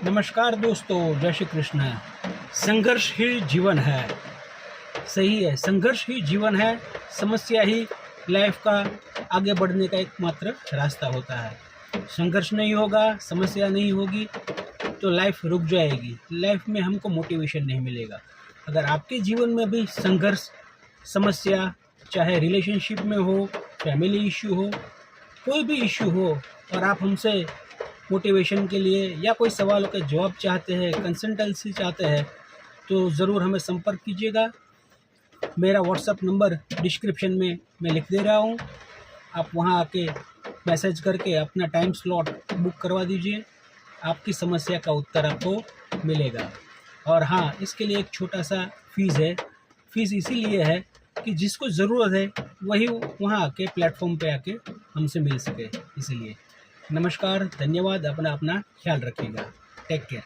नमस्कार दोस्तों, जय श्री कृष्ण। संघर्ष ही जीवन है। सही है, संघर्ष ही जीवन है। समस्या ही लाइफ का आगे बढ़ने का एकमात्र रास्ता होता है। संघर्ष नहीं होगा, समस्या नहीं होगी तो लाइफ रुक जाएगी। लाइफ में हमको मोटिवेशन नहीं मिलेगा। अगर आपके जीवन में भी संघर्ष, समस्या, चाहे रिलेशनशिप में हो, फैमिली इश्यू हो, कोई भी इश्यू हो और आप हमसे मोटिवेशन के लिए या कोई सवालों के जवाब चाहते हैं, कंसल्टेंसी चाहते हैं, तो ज़रूर हमें संपर्क कीजिएगा। मेरा व्हाट्सअप नंबर डिस्क्रिप्शन में मैं लिख दे रहा हूँ। आप वहाँ आके मैसेज करके अपना टाइम स्लॉट बुक करवा दीजिए। आपकी समस्या का उत्तर आपको मिलेगा। और हाँ, इसके लिए एक छोटा सा फ़ीस है। फ़ीस इसीलिए है कि जिसको ज़रूरत है वही वहाँ आके प्लेटफॉर्म पे आके हमसे मिल सके, इसीलिए। नमस्कार, धन्यवाद। अपना ख्याल रखिएगा। Take care.